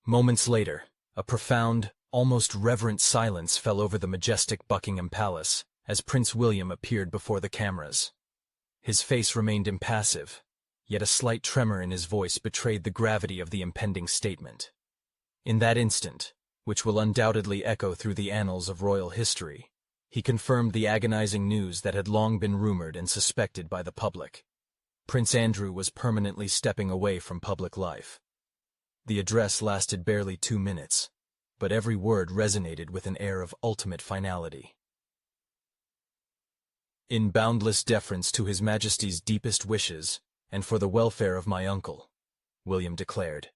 Moments later, a profound, almost reverent silence fell over the majestic Buckingham Palace as Prince William appeared before the cameras. His face remained impassive, yet a slight tremor in his voice betrayed the gravity of the impending statement. In that instant, which will undoubtedly echo through the annals of royal history, he confirmed the agonizing news that had long been rumored and suspected by the public. Prince Andrew was permanently stepping away from public life. The address lasted barely 2 minutes, but every word resonated with an air of ultimate finality. In boundless deference to His Majesty's deepest wishes, and for the welfare of my uncle, William declared,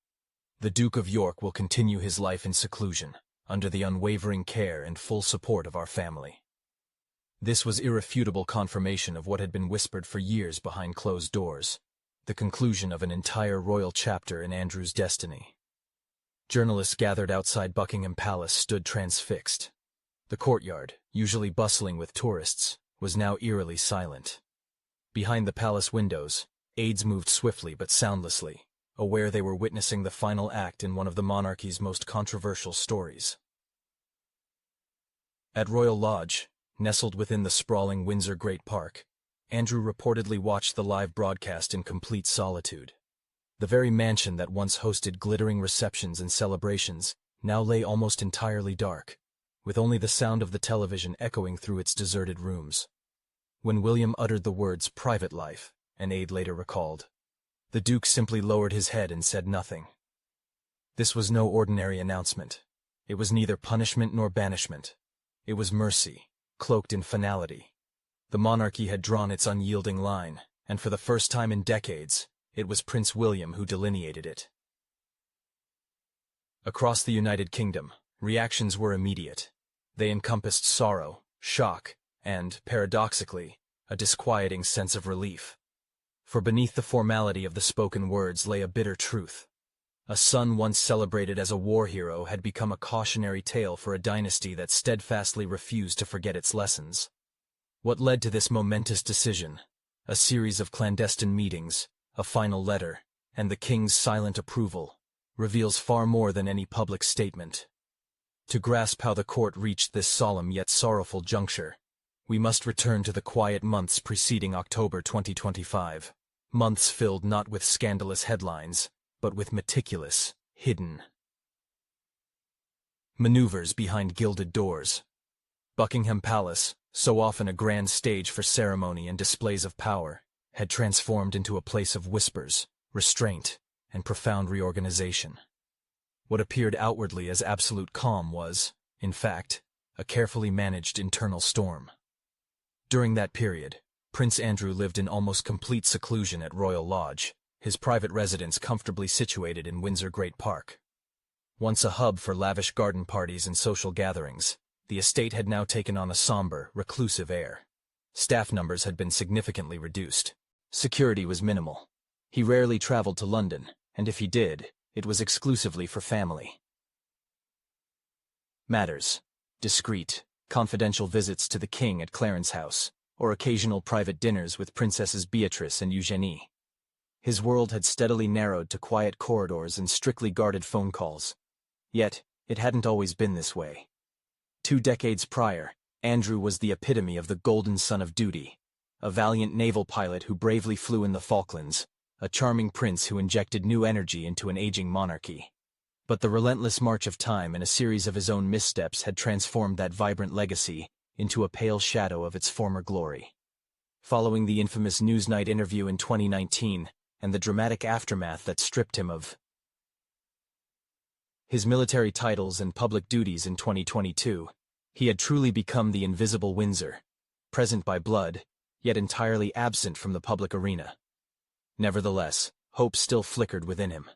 the Duke of York will continue his life in seclusion, under the unwavering care and full support of our family. This was irrefutable confirmation of what had been whispered for years behind closed doors, the conclusion of an entire royal chapter in Andrew's destiny. Journalists gathered outside Buckingham Palace stood transfixed. The courtyard, usually bustling with tourists, was now eerily silent. Behind the palace windows, aides moved swiftly but soundlessly, aware they were witnessing the final act in one of the monarchy's most controversial stories. At Royal Lodge, nestled within the sprawling Windsor Great Park, Andrew reportedly watched the live broadcast in complete solitude. The very mansion that once hosted glittering receptions and celebrations now lay almost entirely dark, with only the sound of the television echoing through its deserted rooms. When William uttered the words "private life," an aide later recalled, the Duke simply lowered his head and said nothing. This was no ordinary announcement. It was neither punishment nor banishment. It was mercy, cloaked in finality. The monarchy had drawn its unyielding line, and for the first time in decades, it was Prince William who delineated it. Across the United Kingdom, reactions were immediate. They encompassed sorrow, shock, and, paradoxically, a disquieting sense of relief. For beneath the formality of the spoken words lay a bitter truth. A son once celebrated as a war hero had become a cautionary tale for a dynasty that steadfastly refused to forget its lessons. What led to this momentous decision? A series of clandestine meetings, a final letter, and the king's silent approval, reveals far more than any public statement. To grasp how the court reached this solemn yet sorrowful juncture, we must return to the quiet months preceding October 2025, months filled not with scandalous headlines, but with meticulous, hidden maneuvers behind gilded doors. Buckingham Palace, so often a grand stage for ceremony and displays of power, had transformed into a place of whispers, restraint, and profound reorganization. What appeared outwardly as absolute calm was, in fact, a carefully managed internal storm. During that period, Prince Andrew lived in almost complete seclusion at Royal Lodge, his private residence comfortably situated in Windsor Great Park. Once a hub for lavish garden parties and social gatherings, the estate had now taken on a somber, reclusive air. Staff numbers had been significantly reduced. Security was minimal. He rarely traveled to London, and if he did, it was exclusively for family matters, discreet, confidential visits to the king at Clarence House, or occasional private dinners with Princesses Beatrice and Eugenie. His world had steadily narrowed to quiet corridors and strictly guarded phone calls. Yet, it hadn't always been this way. 2 decades prior, Andrew was the epitome of the golden son of duty, a valiant naval pilot who bravely flew in the Falklands, a charming prince who injected new energy into an aging monarchy. But the relentless march of time and a series of his own missteps had transformed that vibrant legacy into a pale shadow of its former glory. Following the infamous Newsnight interview in 2019 and the dramatic aftermath that stripped him of his military titles and public duties in 2022, he had truly become the invisible Windsor, present by blood, yet entirely absent from the public arena. Nevertheless, hope still flickered within him.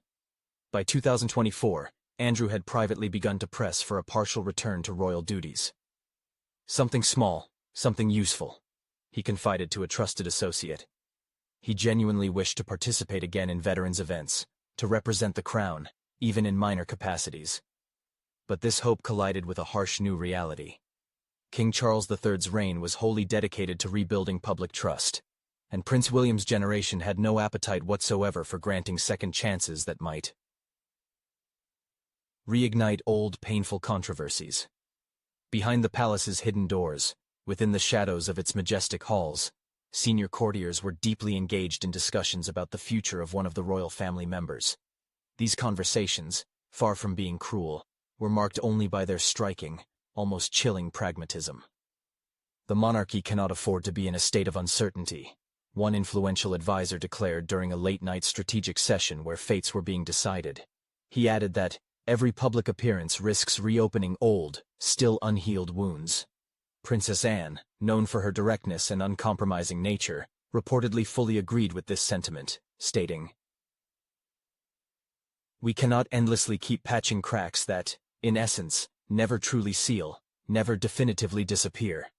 By 2024, Andrew had privately begun to press for a partial return to royal duties. Something small, something useful, he confided to a trusted associate. He genuinely wished to participate again in veterans' events, to represent the crown, even in minor capacities. But this hope collided with a harsh new reality. King Charles III's reign was wholly dedicated to rebuilding public trust, and Prince William's generation had no appetite whatsoever for granting second chances that might reignite old, painful controversies. Behind the palace's hidden doors, within the shadows of its majestic halls, senior courtiers were deeply engaged in discussions about the future of one of the royal family members. These conversations, far from being cruel, were marked only by their striking, almost chilling pragmatism. The monarchy cannot afford to be in a state of uncertainty, one influential advisor declared during a late-night strategic session where fates were being decided. He added that every public appearance risks reopening old, still unhealed wounds. Princess Anne, known for her directness and uncompromising nature, reportedly fully agreed with this sentiment, stating, "We cannot endlessly keep patching cracks that, in essence, never truly seal, never definitively disappear."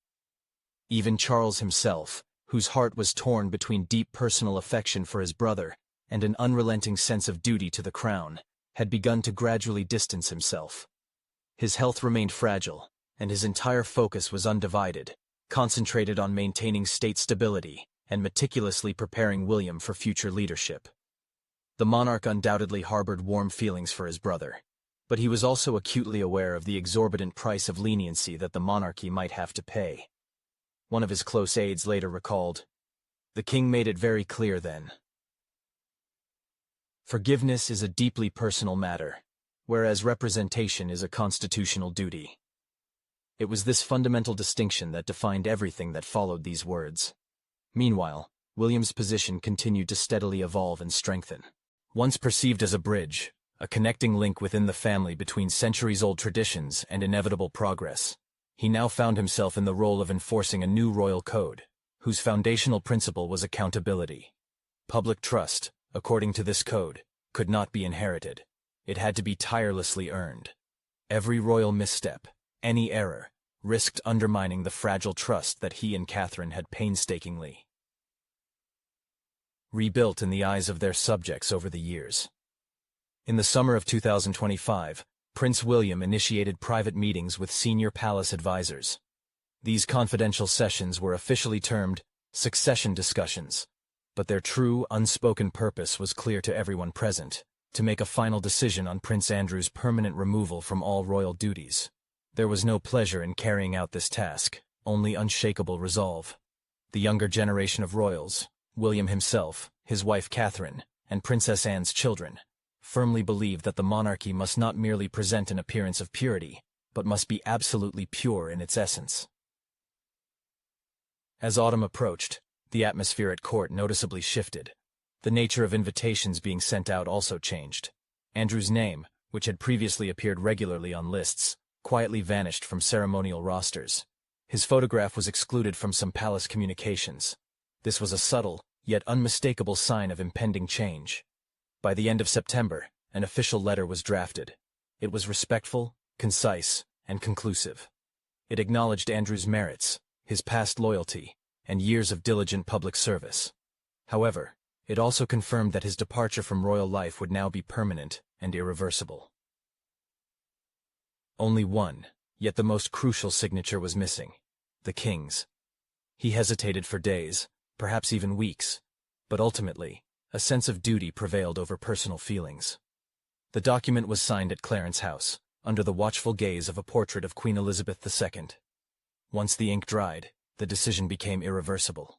Even Charles himself, whose heart was torn between deep personal affection for his brother and an unrelenting sense of duty to the crown, had begun to gradually distance himself. His health remained fragile, and his entire focus was undivided, concentrated on maintaining state stability and meticulously preparing William for future leadership. The monarch undoubtedly harbored warm feelings for his brother, but he was also acutely aware of the exorbitant price of leniency that the monarchy might have to pay. One of his close aides later recalled, "The king made it very clear then. Forgiveness is a deeply personal matter, whereas representation is a constitutional duty." It was this fundamental distinction that defined everything that followed these words. Meanwhile, William's position continued to steadily evolve and strengthen. Once perceived as a bridge, a connecting link within the family between centuries-old traditions and inevitable progress, he now found himself in the role of enforcing a new royal code, whose foundational principle was accountability. Public trust, according to this code, could not be inherited. It had to be tirelessly earned. Every royal misstep, any error, risked undermining the fragile trust that he and Catherine had painstakingly rebuilt in the eyes of their subjects over the years. In the summer of 2025, Prince William initiated private meetings with senior palace advisors. These confidential sessions were officially termed succession discussions, but their true, unspoken purpose was clear to everyone present: to make a final decision on Prince Andrew's permanent removal from all royal duties. There was no pleasure in carrying out this task, only unshakable resolve. The younger generation of royals, William himself, his wife Catherine, and Princess Anne's children, firmly believed that the monarchy must not merely present an appearance of purity, but must be absolutely pure in its essence. As autumn approached, the atmosphere at court noticeably shifted. The nature of invitations being sent out also changed. Andrew's name, which had previously appeared regularly on lists, quietly vanished from ceremonial rosters. His photograph was excluded from some palace communications. This was a subtle, yet unmistakable sign of impending change. By the end of September, an official letter was drafted. It was respectful, concise, and conclusive. It acknowledged Andrew's merits, his past loyalty, and years of diligent public service. However, it also confirmed that his departure from royal life would now be permanent and irreversible. Only one, yet the most crucial signature was missing: the king's. He hesitated for days, perhaps even weeks, but ultimately, a sense of duty prevailed over personal feelings. The document was signed at Clarence House, under the watchful gaze of a portrait of Queen Elizabeth II. Once the ink dried, the decision became irreversible.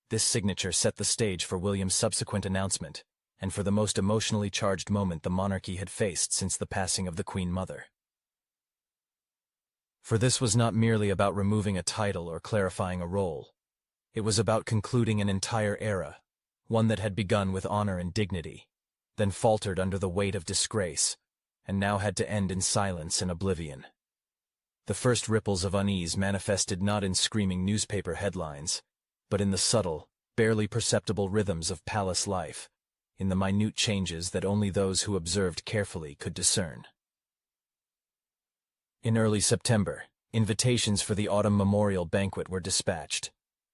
This signature set the stage for William's subsequent announcement, and for the most emotionally charged moment the monarchy had faced since the passing of the Queen Mother. For this was not merely about removing a title or clarifying a role. It was about concluding an entire era, one that had begun with honor and dignity, then faltered under the weight of disgrace, and now had to end in silence and oblivion. The first ripples of unease manifested not in screaming newspaper headlines, but in the subtle, barely perceptible rhythms of palace life, in the minute changes that only those who observed carefully could discern. In early September, invitations for the autumn memorial banquet were dispatched.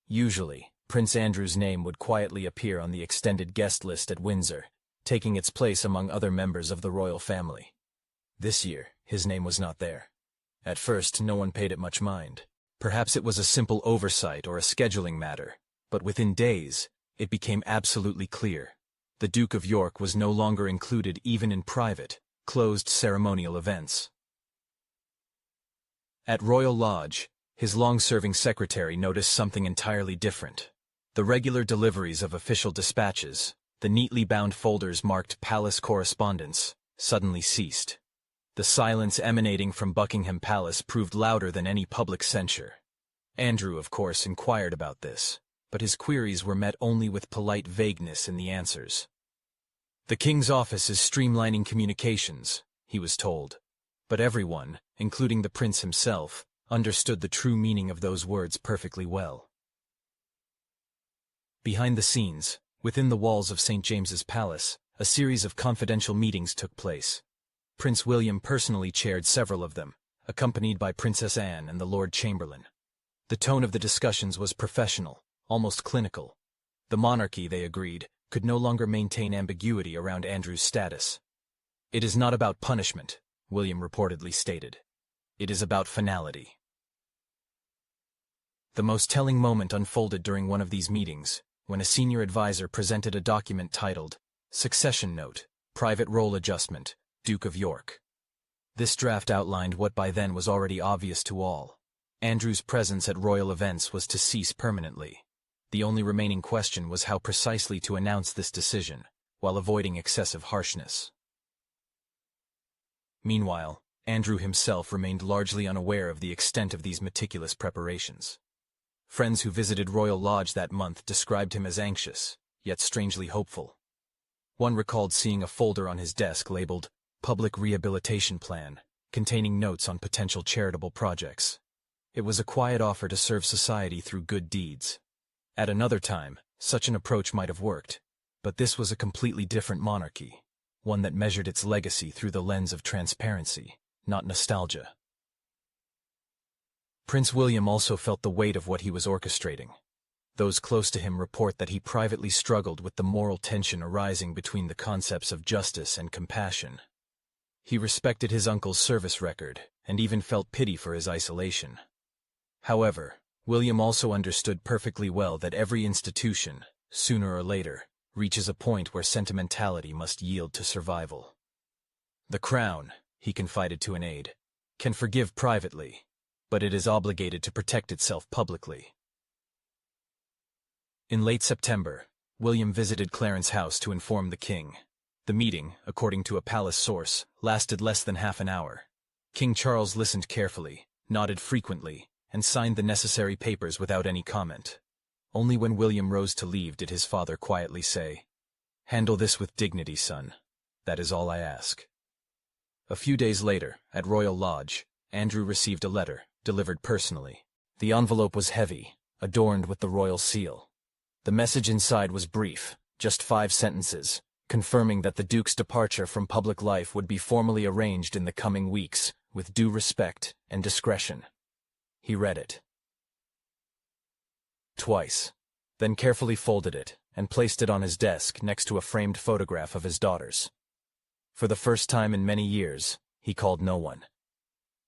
Usually, Prince Andrew's name would quietly appear on the extended guest list at Windsor, taking its place among other members of the royal family. This year, his name was not there. At first, no one paid it much mind. Perhaps it was a simple oversight or a scheduling matter, but within days, it became absolutely clear. The Duke of York was no longer included even in private, closed ceremonial events. At Royal Lodge, his long-serving secretary noticed something entirely different. The regular deliveries of official dispatches, the neatly bound folders marked Palace Correspondence, suddenly ceased. The silence emanating from Buckingham Palace proved louder than any public censure. Andrew, of course, inquired about this, but his queries were met only with polite vagueness in the answers. "The King's office is streamlining communications," he was told. But everyone, including the prince himself, understood the true meaning of those words perfectly well. Behind the scenes, within the walls of St. James's Palace, a series of confidential meetings took place. Prince William personally chaired several of them, accompanied by Princess Anne and the Lord Chamberlain. The tone of the discussions was professional, almost clinical. The monarchy, they agreed, could no longer maintain ambiguity around Andrew's status. "It is not about punishment," William reportedly stated. "It is about finality." The most telling moment unfolded during one of these meetings, when a senior advisor presented a document titled, "Succession Note, Private Roll Adjustment, Duke of York." This draft outlined what by then was already obvious to all. Andrew's presence at royal events was to cease permanently. The only remaining question was how precisely to announce this decision, while avoiding excessive harshness. Meanwhile, Andrew himself remained largely unaware of the extent of these meticulous preparations. Friends who visited Royal Lodge that month described him as anxious, yet strangely hopeful. One recalled seeing a folder on his desk labeled Public Rehabilitation Plan, containing notes on potential charitable projects. It was a quiet offer to serve society through good deeds. At another time, such an approach might have worked, but this was a completely different monarchy, one that measured its legacy through the lens of transparency, not nostalgia. Prince William also felt the weight of what he was orchestrating. Those close to him report that he privately struggled with the moral tension arising between the concepts of justice and compassion. He respected his uncle's service record, and even felt pity for his isolation. However, William also understood perfectly well that every institution, sooner or later, reaches a point where sentimentality must yield to survival. "The Crown," he confided to an aide, "can forgive privately, but it is obligated to protect itself publicly." In late September, William visited Clarence House to inform the king. The meeting, according to a palace source, lasted less than half an hour. King Charles listened carefully, nodded frequently, and signed the necessary papers without any comment. Only when William rose to leave did his father quietly say, "Handle this with dignity, son. That is all I ask." A few days later, at Royal Lodge, Andrew received a letter, delivered personally. The envelope was heavy, adorned with the royal seal. The message inside was brief, just 5 sentences, confirming that the Duke's departure from public life would be formally arranged in the coming weeks, with due respect and discretion. He read it twice, then carefully folded it and placed it on his desk next to a framed photograph of his daughters. For the first time in many years, he called no one.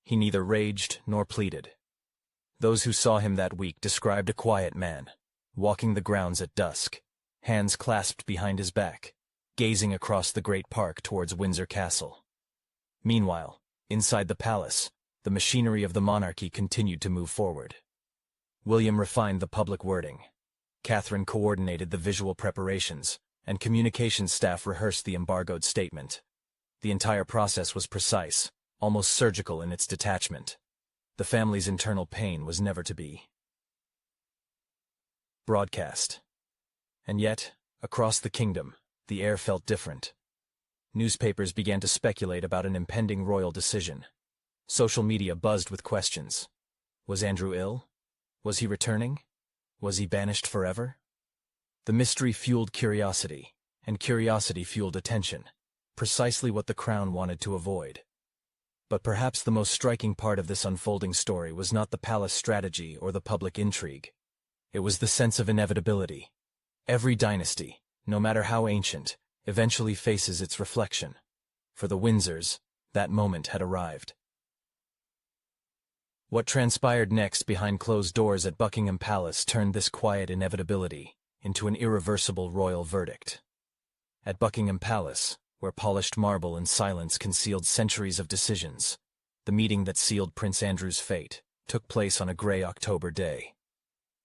He neither raged nor pleaded. Those who saw him that week described a quiet man, walking the grounds at dusk, hands clasped behind his back, gazing across the great park towards Windsor Castle. Meanwhile, inside the palace, the machinery of the monarchy continued to move forward. William refined the public wording. Catherine coordinated the visual preparations, and communications staff rehearsed the embargoed statement. The entire process was precise, almost surgical in its detachment. The family's internal pain was never to be broadcast. And yet, across the kingdom, the air felt different. Newspapers began to speculate about an impending royal decision. Social media buzzed with questions. Was Andrew ill? Was he returning? Was he banished forever? The mystery fueled curiosity, and curiosity fueled attention, precisely what the Crown wanted to avoid. But perhaps the most striking part of this unfolding story was not the palace strategy or the public intrigue. It was the sense of inevitability. Every dynasty, no matter how ancient, eventually faces its reflection. For the Windsors, that moment had arrived. What transpired next behind closed doors at Buckingham Palace turned this quiet inevitability into an irreversible royal verdict. At Buckingham Palace, where polished marble and silence concealed centuries of decisions. The meeting that sealed Prince Andrew's fate took place on a gray October day.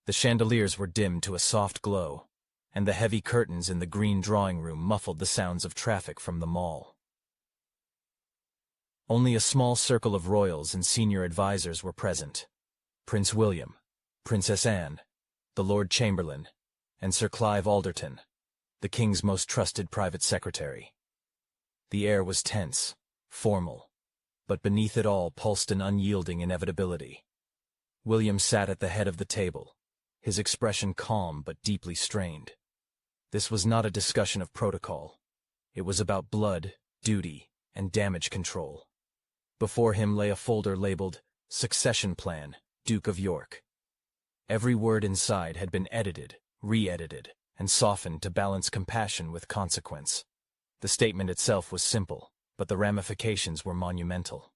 The chandeliers were dimmed to a soft glow, and the heavy curtains in the green drawing room muffled the sounds of traffic from the mall. Only a small circle of royals and senior advisors were present: Prince William, Princess Anne, the Lord Chamberlain, and Sir Clive Alderton, the king's most trusted private secretary. The air was tense, formal, but beneath it all pulsed an unyielding inevitability. William sat at the head of the table, his expression calm but deeply strained. This was not a discussion of protocol. It was about blood, duty, and damage control. Before him lay a folder labeled "Succession Plan, Duke of York." Every word inside had been edited, re-edited, and softened to balance compassion with consequence. The statement itself was simple, but the ramifications were monumental.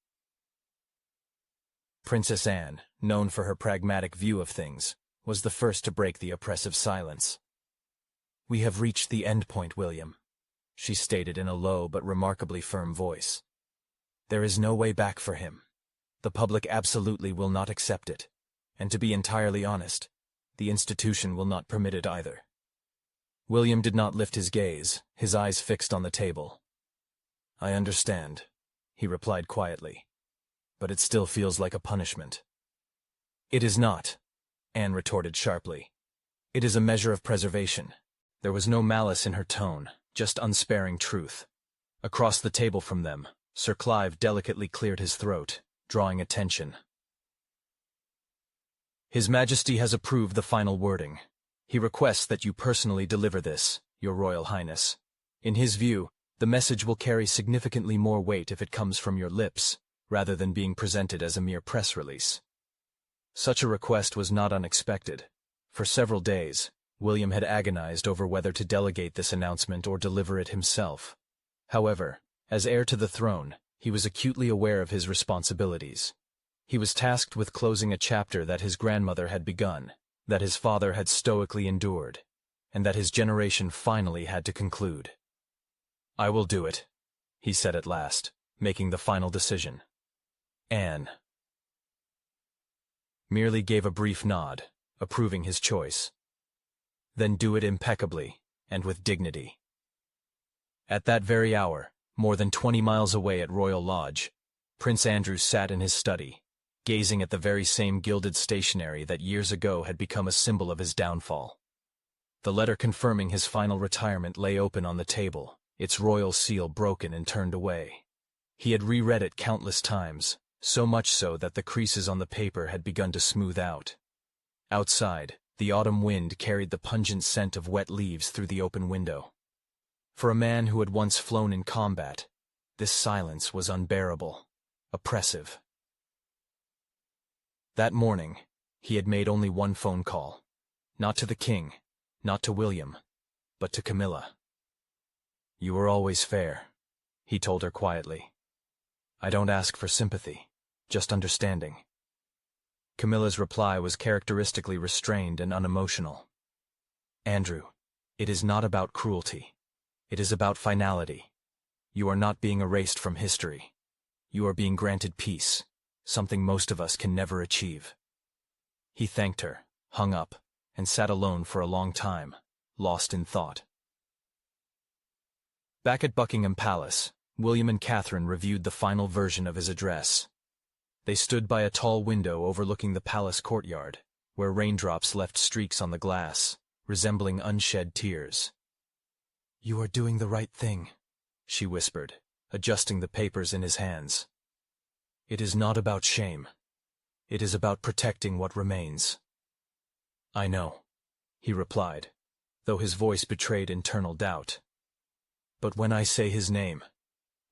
Princess Anne, known for her pragmatic view of things, was the first to break the oppressive silence. "We have reached the end point, William," she stated in a low but remarkably firm voice. "There is no way back for him. The public absolutely will not accept it, and to be entirely honest, the institution will not permit it either." William did not lift his gaze, his eyes fixed on the table. "I understand," he replied quietly, "but it still feels like a punishment." "It is not," Anne retorted sharply. "It is a measure of preservation." There was no malice in her tone, just unsparing truth. Across the table from them, Sir Clive delicately cleared his throat, drawing attention. "His Majesty has approved the final wording. He requests that you personally deliver this, Your Royal Highness. In his view, the message will carry significantly more weight if it comes from your lips, rather than being presented as a mere press release." Such a request was not unexpected. For several days, William had agonized over whether to delegate this announcement or deliver it himself. However, as heir to the throne, he was acutely aware of his responsibilities. He was tasked with closing a chapter that his grandmother had begun, that his father had stoically endured, and that his generation finally had to conclude. "I will do it," he said at last, making the final decision. Anne merely gave a brief nod, approving his choice. "Then do it impeccably, and with dignity." At that very hour, more than 20 miles away at Royal Lodge, Prince Andrew sat in his study, gazing at the very same gilded stationery that years ago had become a symbol of his downfall. The letter confirming his final retirement lay open on the table, its royal seal broken and turned away. He had reread it countless times, so much so that the creases on the paper had begun to smooth out. Outside, the autumn wind carried the pungent scent of wet leaves through the open window. For a man who had once flown in combat, this silence was unbearable, oppressive. That morning, he had made only one phone call. Not to the king, not to William, but to Camilla. "You were always fair," he told her quietly. "I don't ask for sympathy, just understanding." Camilla's reply was characteristically restrained and unemotional. "Andrew, it is not about cruelty. It is about finality. You are not being erased from history. You are being granted peace, something most of us can never achieve." He thanked her, hung up, and sat alone for a long time, lost in thought. Back at Buckingham Palace, William and Catherine reviewed the final version of his address. They stood by a tall window overlooking the palace courtyard, where raindrops left streaks on the glass, resembling unshed tears. "You are doing the right thing," she whispered, adjusting the papers in his hands. "It is not about shame. It is about protecting what remains." "I know," he replied, though his voice betrayed internal doubt. "But when I say his name,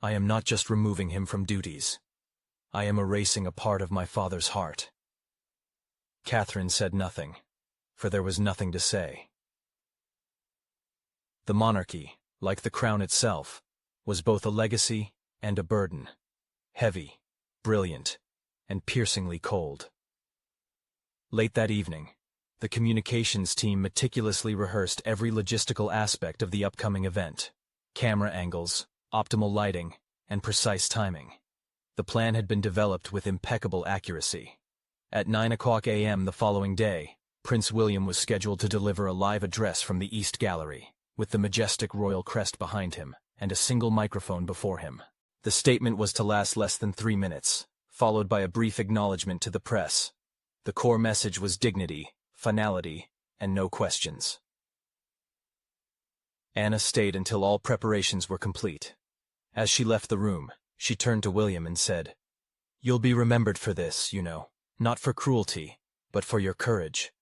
I am not just removing him from duties. I am erasing a part of my father's heart." Catherine said nothing, for there was nothing to say. The monarchy, like the crown itself, was both a legacy and a burden, heavy, brilliant, and piercingly cold. Late that evening, the communications team meticulously rehearsed every logistical aspect of the upcoming event: camera angles, optimal lighting, and precise timing. The plan had been developed with impeccable accuracy. At 9 a.m. the following day, Prince William was scheduled to deliver a live address from the East Gallery, with the majestic royal crest behind him and a single microphone before him. The statement was to last less than 3 minutes, followed by a brief acknowledgement to the press. The core message was dignity, finality, and no questions. Anna stayed until all preparations were complete. As she left the room, she turned to William and said, "You'll be remembered for this, you know, not for cruelty, but for your courage."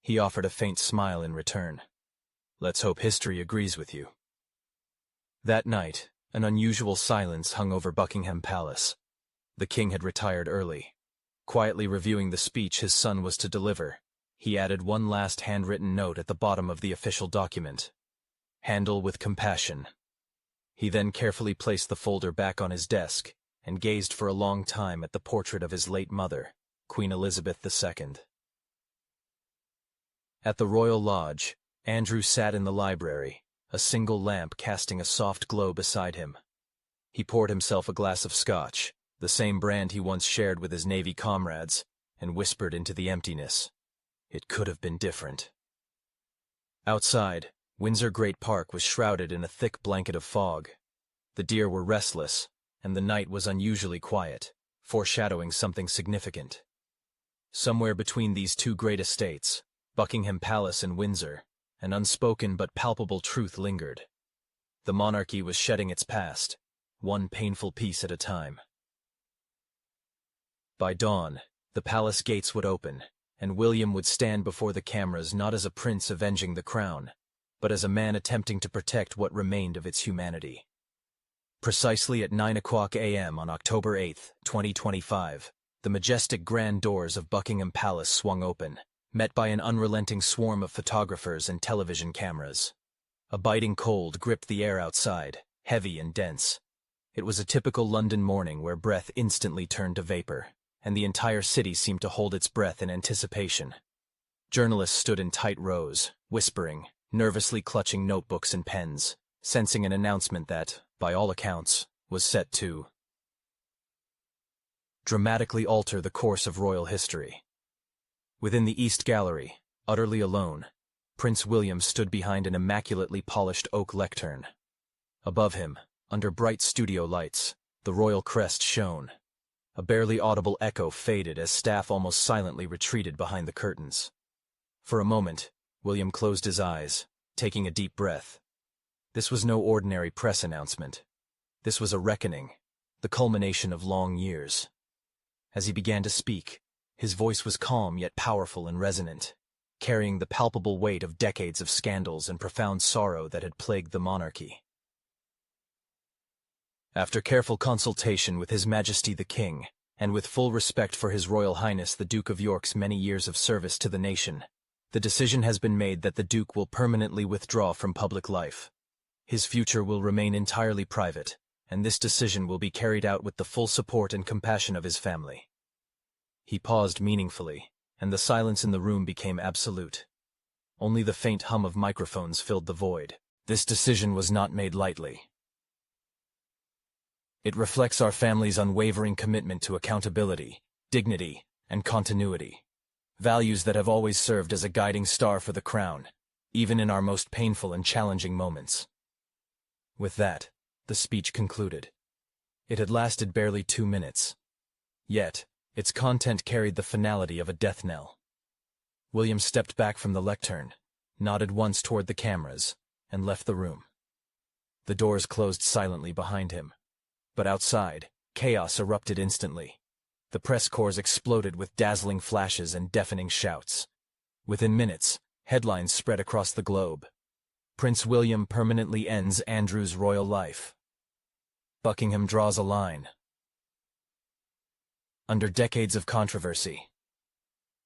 He offered a faint smile in return. "Let's hope history agrees with you." That night, an unusual silence hung over Buckingham Palace. The king had retired early. Quietly reviewing the speech his son was to deliver, he added one last handwritten note at the bottom of the official document. "Handle with compassion." He then carefully placed the folder back on his desk and gazed for a long time at the portrait of his late mother, Queen Elizabeth II. At the Royal Lodge, Andrew sat in the library, a single lamp casting a soft glow beside him. He poured himself a glass of scotch, the same brand he once shared with his Navy comrades, and whispered into the emptiness, "It could have been different." Outside, Windsor Great Park was shrouded in a thick blanket of fog. The deer were restless, and the night was unusually quiet, foreshadowing something significant. Somewhere between these two great estates, Buckingham Palace and Windsor, an unspoken but palpable truth lingered. The monarchy was shedding its past, one painful piece at a time. By dawn, the palace gates would open, and William would stand before the cameras not as a prince avenging the crown, but as a man attempting to protect what remained of its humanity. Precisely at 9 a.m. on October 8, 2025, the majestic grand doors of Buckingham Palace swung open, met by an unrelenting swarm of photographers and television cameras. A biting cold gripped the air outside, heavy and dense. It was a typical London morning where breath instantly turned to vapor, and the entire city seemed to hold its breath in anticipation. Journalists stood in tight rows, whispering, nervously clutching notebooks and pens, sensing an announcement that, by all accounts, was set to dramatically alter the course of royal history. Within the East Gallery, utterly alone, Prince William stood behind an immaculately polished oak lectern. Above him, under bright studio lights, the royal crest shone. A barely audible echo faded as staff almost silently retreated behind the curtains. For a moment, William closed his eyes, taking a deep breath. This was no ordinary press announcement. This was a reckoning, the culmination of long years. As he began to speak, his voice was calm yet powerful and resonant, carrying the palpable weight of decades of scandals and profound sorrow that had plagued the monarchy. After careful consultation with His Majesty the King, and with full respect for His Royal Highness the Duke of York's many years of service to the nation, the decision has been made that the Duke will permanently withdraw from public life. His future will remain entirely private, and this decision will be carried out with the full support and compassion of his family. He paused meaningfully, and the silence in the room became absolute. Only the faint hum of microphones filled the void. This decision was not made lightly. It reflects our family's unwavering commitment to accountability, dignity, and continuity, values that have always served as a guiding star for the crown, even in our most painful and challenging moments. With that, the speech concluded. It had lasted barely 2 minutes. Yet, its content carried the finality of a death knell. William stepped back from the lectern, nodded once toward the cameras, and left the room. The doors closed silently behind him. But outside, chaos erupted instantly. The press corps exploded with dazzling flashes and deafening shouts. Within minutes, headlines spread across the globe. Prince William permanently ends Andrew's royal life. Buckingham draws a line. Under decades of controversy.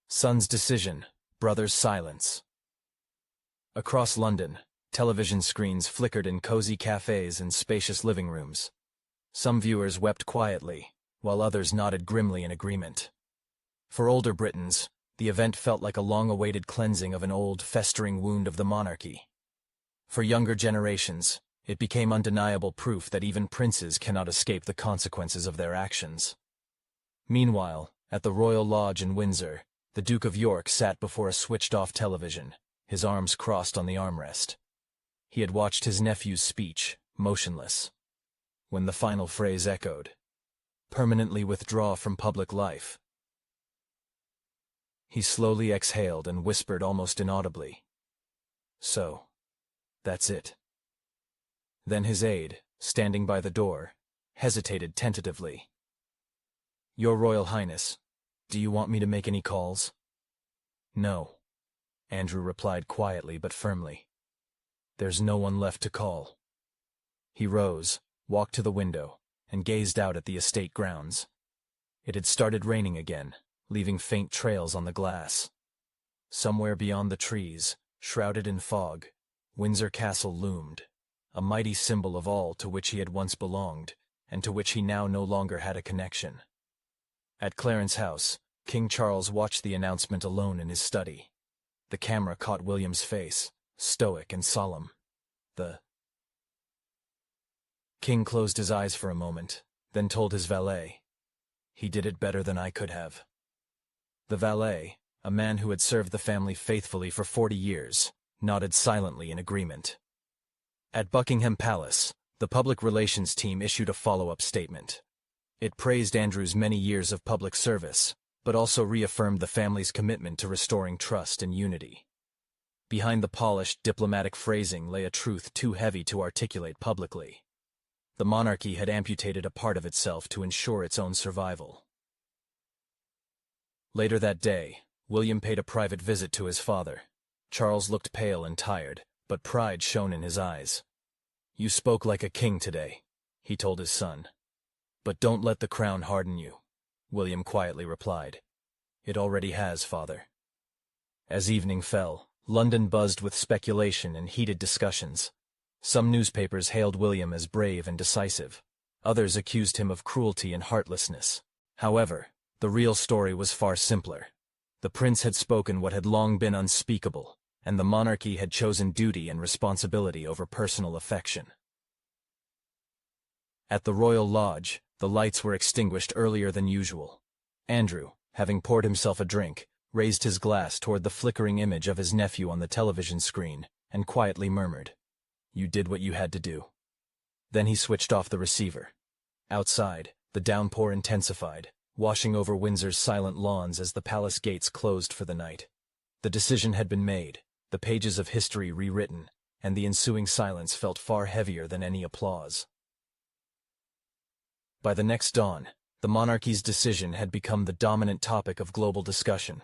Son's decision, brother's silence. Across London, television screens flickered in cozy cafes and spacious living rooms. Some viewers wept quietly, while others nodded grimly in agreement. For older Britons, the event felt like a long-awaited cleansing of an old, festering wound of the monarchy. For younger generations, It became undeniable proof that even princes cannot escape the consequences of their actions. Meanwhile, at the Royal Lodge in Windsor, the Duke of York sat before a switched-off television, his arms crossed on the armrest. He had watched his nephew's speech, motionless. When the final phrase echoed, "Permanently withdraw from public life," he slowly exhaled and whispered almost inaudibly, "So, that's it." Then his aide, standing by the door, hesitated tentatively. "Your Royal Highness, do you want me to make any calls?" "No," Andrew replied quietly but firmly. "There's no one left to call." He rose, walked to the window, and gazed out at the estate grounds. It had started raining again, leaving faint trails on the glass. Somewhere beyond the trees, shrouded in fog, Windsor Castle loomed, a mighty symbol of all to which he had once belonged, and to which he now no longer had a connection. At Clarence House, King Charles watched the announcement alone in his study. The camera caught William's face, stoic and solemn. The King closed his eyes for a moment, then told his valet, "He did it better than I could have." The valet, a man who had served the family faithfully for 40 years, nodded silently in agreement. At Buckingham Palace, the public relations team issued a follow-up statement. It praised Andrew's many years of public service, but also reaffirmed the family's commitment to restoring trust and unity. Behind the polished diplomatic phrasing lay a truth too heavy to articulate publicly. The monarchy had amputated a part of itself to ensure its own survival. Later that day, William paid a private visit to his father. Charles looked pale and tired, but pride shone in his eyes. "You spoke like a king today," he told his son. "But don't let the crown harden you," William quietly replied. "It already has, father." As evening fell, London buzzed with speculation and heated discussions. Some newspapers hailed William as brave and decisive. Others accused him of cruelty and heartlessness. However, the real story was far simpler. The prince had spoken what had long been unspeakable, and the monarchy had chosen duty and responsibility over personal affection. At the Royal Lodge, the lights were extinguished earlier than usual. Andrew, having poured himself a drink, raised his glass toward the flickering image of his nephew on the television screen, and quietly murmured, "You did what you had to do." Then he switched off the receiver. Outside, the downpour intensified, washing over Windsor's silent lawns as the palace gates closed for the night. The decision had been made, the pages of history rewritten, and the ensuing silence felt far heavier than any applause. By the next dawn, the monarchy's decision had become the dominant topic of global discussion.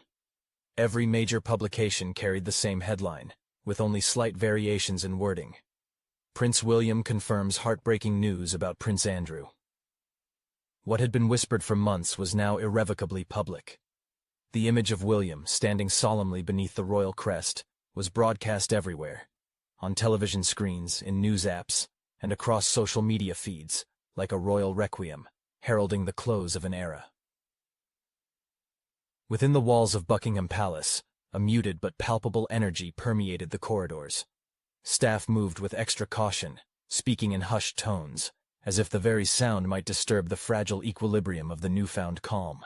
Every major publication carried the same headline, with only slight variations in wording. Prince William confirms heartbreaking news about Prince Andrew. What had been whispered for months was now irrevocably public. The image of William, standing solemnly beneath the royal crest, was broadcast everywhere, on television screens, in news apps, and across social media feeds, like a royal requiem, heralding the close of an era. Within the walls of Buckingham Palace, a muted but palpable energy permeated the corridors. Staff moved with extra caution, speaking in hushed tones, as if the very sound might disturb the fragile equilibrium of the newfound calm.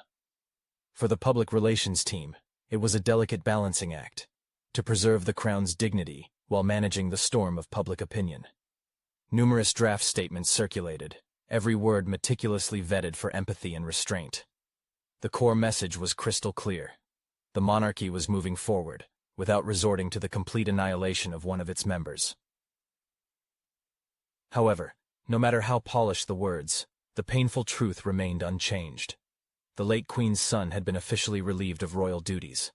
For the public relations team, it was a delicate balancing act, to preserve the crown's dignity while managing the storm of public opinion. Numerous draft statements circulated, every word meticulously vetted for empathy and restraint. The core message was crystal clear. The monarchy was moving forward, without resorting to the complete annihilation of one of its members. However, no matter how polished the words, the painful truth remained unchanged. The late Queen's son had been officially relieved of royal duties.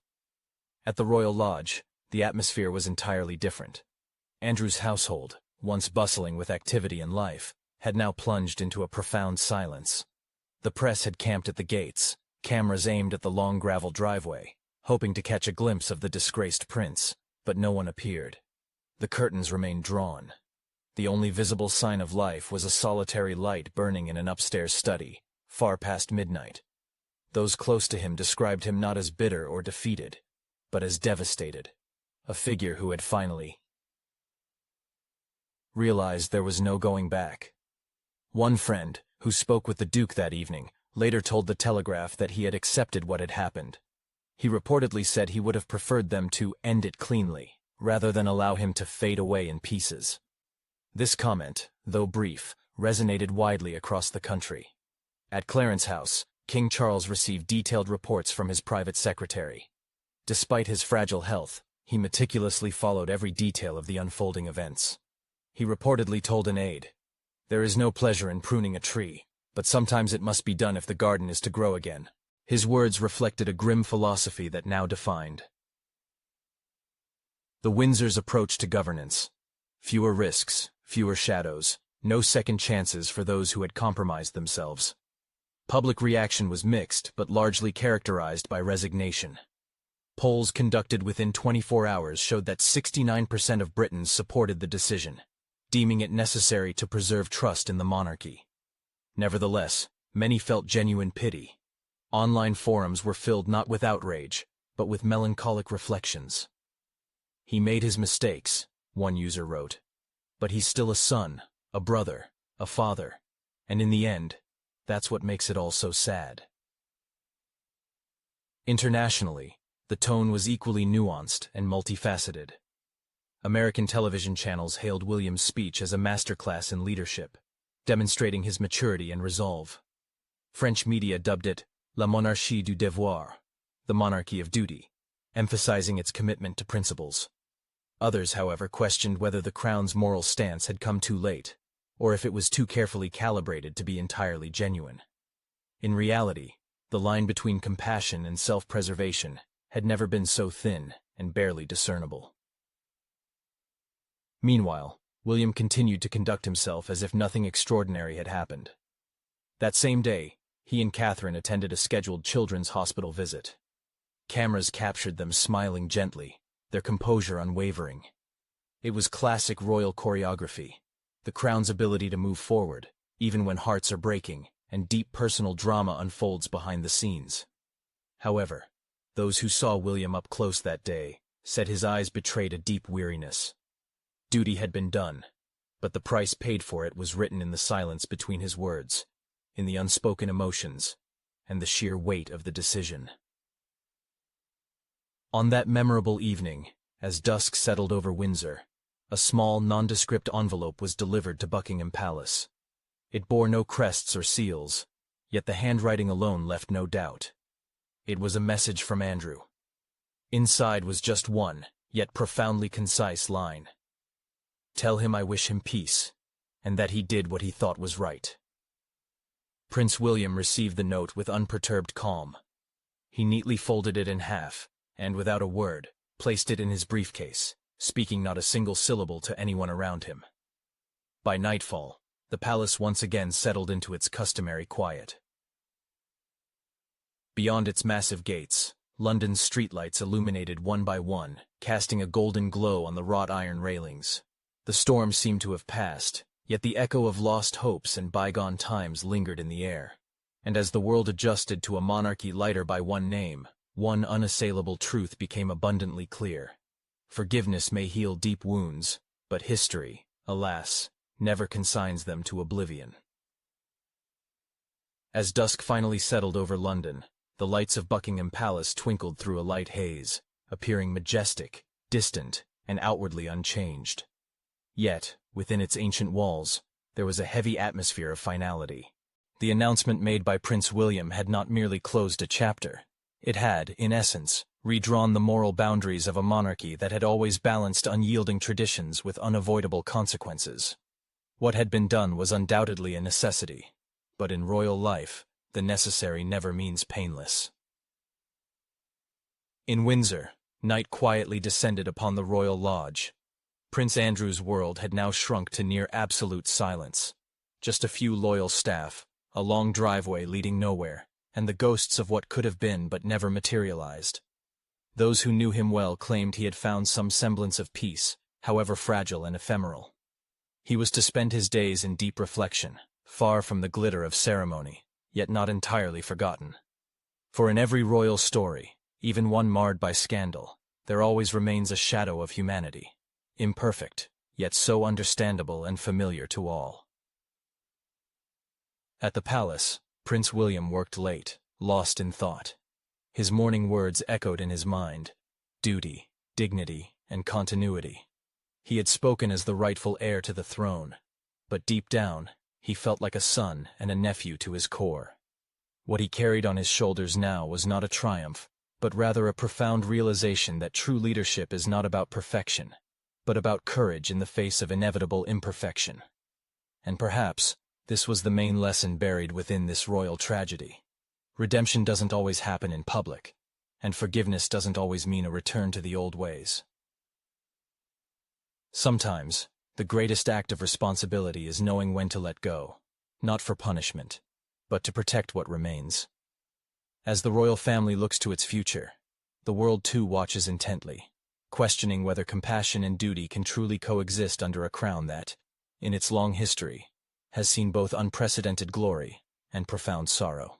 At the Royal Lodge, the atmosphere was entirely different. Andrew's household, once bustling with activity and life, had now plunged into a profound silence. The press had camped at the gates, cameras aimed at the long gravel driveway, hoping to catch a glimpse of the disgraced prince, but no one appeared. The curtains remained drawn. The only visible sign of life was a solitary light burning in an upstairs study, far past midnight. Those close to him described him not as bitter or defeated, but as devastated, a figure who had finally realized there was no going back. One friend, who spoke with the Duke that evening, later told the Telegraph that he had accepted what had happened. He reportedly said he would have preferred them to end it cleanly, rather than allow him to fade away in pieces. This comment, though brief, resonated widely across the country. At Clarence House, King Charles received detailed reports from his private secretary. Despite his fragile health, he meticulously followed every detail of the unfolding events. He reportedly told an aide, "There is no pleasure in pruning a tree, but sometimes it must be done if the garden is to grow again." His words reflected a grim philosophy that now defined the Windsor's approach to governance. Fewer risks, fewer shadows, no second chances for those who had compromised themselves. Public reaction was mixed, but largely characterized by resignation. Polls conducted within 24 hours showed that 69% of Britons supported the decision, deeming it necessary to preserve trust in the monarchy. Nevertheless, many felt genuine pity. Online forums were filled not with outrage, but with melancholic reflections. "He made his mistakes," one user wrote, "but he's still a son, a brother, a father, and in the end, that's what makes it all so sad." Internationally, the tone was equally nuanced and multifaceted. American television channels hailed William's speech as a masterclass in leadership, demonstrating his maturity and resolve. French media dubbed it La monarchie du devoir, the monarchy of duty, emphasizing its commitment to principles. Others, however, questioned whether the crown's moral stance had come too late, or if it was too carefully calibrated to be entirely genuine. In reality, the line between compassion and self-preservation had never been so thin and barely discernible. Meanwhile, William continued to conduct himself as if nothing extraordinary had happened. That same day, he and Catherine attended a scheduled children's hospital visit. Cameras captured them smiling gently, their composure unwavering. It was classic royal choreography, the crown's ability to move forward, even when hearts are breaking, and deep personal drama unfolds behind the scenes. However, those who saw William up close that day said his eyes betrayed a deep weariness. Duty had been done, but the price paid for it was written in the silence between his words, in the unspoken emotions, and the sheer weight of the decision. On that memorable evening, as dusk settled over Windsor, a small, nondescript envelope was delivered to Buckingham Palace. It bore no crests or seals, yet the handwriting alone left no doubt. It was a message from Andrew. Inside was just one, yet profoundly concise line. "Tell him I wish him peace, and that he did what he thought was right." Prince William received the note with unperturbed calm. He neatly folded it in half, and without a word, placed it in his briefcase, speaking not a single syllable to anyone around him. By nightfall, the palace once again settled into its customary quiet. Beyond its massive gates, London's streetlights illuminated one by one, casting a golden glow on the wrought iron railings. The storm seemed to have passed, yet the echo of lost hopes and bygone times lingered in the air. And as the world adjusted to a monarchy lighter by one name, one unassailable truth became abundantly clear. Forgiveness may heal deep wounds, but history, alas, never consigns them to oblivion. As dusk finally settled over London, the lights of Buckingham Palace twinkled through a light haze, appearing majestic, distant, and outwardly unchanged. Yet, within its ancient walls, there was a heavy atmosphere of finality. The announcement made by Prince William had not merely closed a chapter. It had, in essence, redrawn the moral boundaries of a monarchy that had always balanced unyielding traditions with unavoidable consequences. What had been done was undoubtedly a necessity, but in royal life, the necessary never means painless. In Windsor, night quietly descended upon the royal lodge. Prince Andrew's world had now shrunk to near absolute silence. Just a few loyal staff, a long driveway leading nowhere, and the ghosts of what could have been but never materialized. Those who knew him well claimed he had found some semblance of peace, however fragile and ephemeral. He was to spend his days in deep reflection, far from the glitter of ceremony, yet not entirely forgotten. For in every royal story, even one marred by scandal, there always remains a shadow of humanity. Imperfect, yet so understandable and familiar to all. At the palace, Prince William worked late, lost in thought. His morning words echoed in his mind: duty, dignity, and continuity. He had spoken as the rightful heir to the throne, but deep down, he felt like a son and a nephew to his core. What he carried on his shoulders now was not a triumph, but rather a profound realization that true leadership is not about perfection, but about courage in the face of inevitable imperfection. And perhaps, this was the main lesson buried within this royal tragedy. Redemption doesn't always happen in public, and forgiveness doesn't always mean a return to the old ways. Sometimes, the greatest act of responsibility is knowing when to let go, not for punishment, but to protect what remains. As the royal family looks to its future, the world too watches intently, questioning whether compassion and duty can truly coexist under a crown that, in its long history, has seen both unprecedented glory and profound sorrow.